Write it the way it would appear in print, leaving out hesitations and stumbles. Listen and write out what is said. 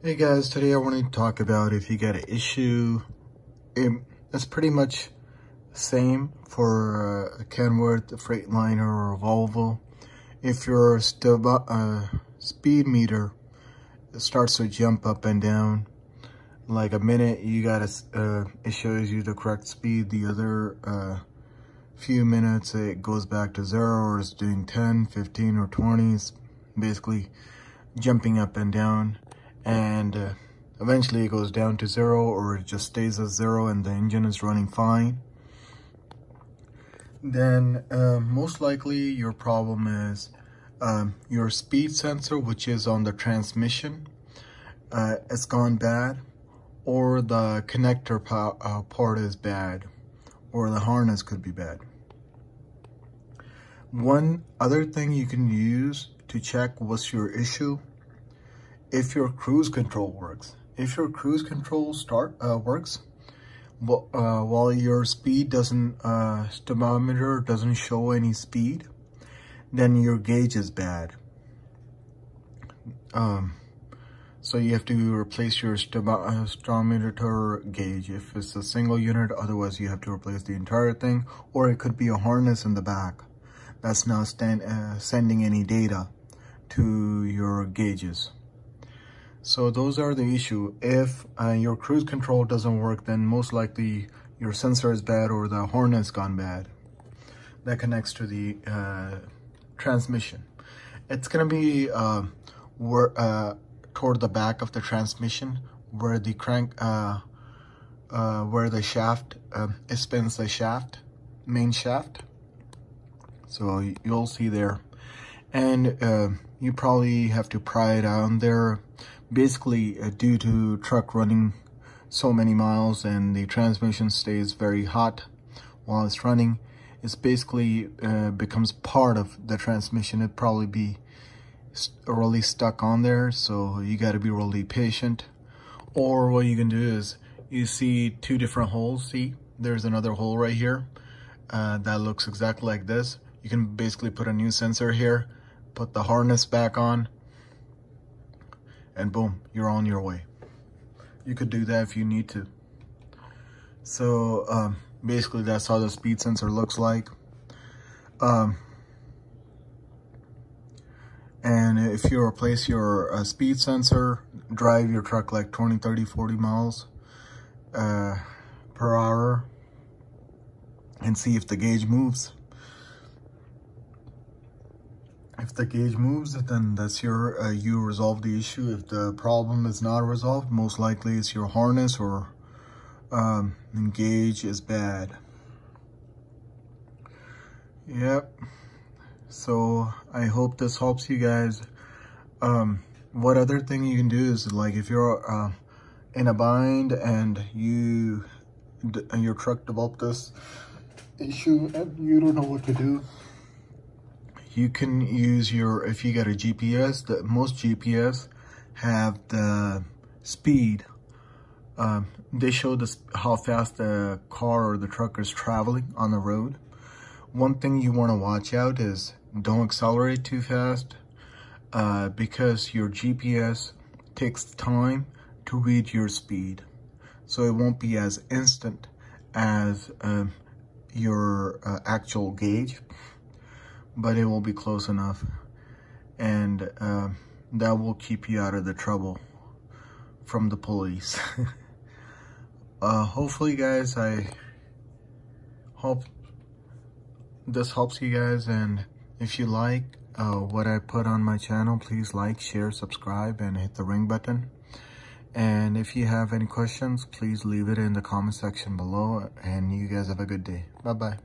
Hey guys, today I wanted to talk about if you got an issue. It's pretty much the same for a Kenworth, a Freightliner, or a Volvo. If your speed meter starts to jump up and down, like a minute you got it shows you the correct speed, the other few minutes it goes back to 0, or it's doing 10, 15, or 20. It's basically jumping up and down. And eventually it goes down to 0, or it just stays at 0 and the engine is running fine. Then most likely your problem is your speed sensor, which is on the transmission, it's gone bad, or the connector part is bad, or the harness could be bad. One other thing you can use to check what's your issue: if your cruise control works. If your cruise control works, while your speed speedometer doesn't show any speed, then your gauge is bad. So you have to replace your speedometer gauge if it's a single unit. Otherwise, you have to replace the entire thing, or it could be a harness in the back that's not sending any data to your gauges. So those are the issue. If your cruise control doesn't work, then most likely your sensor is bad, or the harness gone bad that connects to the transmission. It's gonna be toward the back of the transmission, where the crank, where the shaft, it spins the shaft, main shaft. So you'll see there, and you probably have to pry it out there. Basically, due to truck running so many miles and the transmission stays very hot while it's running, it's basically becomes part of the transmission. It probably be really stuck on there, so you got to be really patient. Or what you can do is, you see two different holes. See, there's another hole right here that looks exactly like this. You can basically put a new sensor here, put the harness back on, and boom, you're on your way. You could do that if you need to. So basically that's how the speed sensor looks like. And if you replace your speed sensor, drive your truck like 20, 30, 40 miles per hour and see if the gauge moves. If the gauge moves, then that's your, you resolve the issue. If the problem is not resolved, most likely it's your harness or gauge is bad. Yep. So I hope this helps you guys. What other thing you can do is, like, if you're in a bind and your truck developed this issue and you don't know what to do, you can use if you got a GPS, most GPS have the speed. They show how fast the car or the truck is traveling on the road. One thing you want to watch out is don't accelerate too fast, because your GPS takes time to read your speed. So it won't be as instant as your actual gauge, but it will be close enough, and that will keep you out of the trouble from the police. Hopefully guys, I hope this helps you guys, and if you like what I put on my channel, please like, share, subscribe, and hit the ring button. And if you have any questions, please leave it in the comment section below, and you guys have a good day. Bye bye.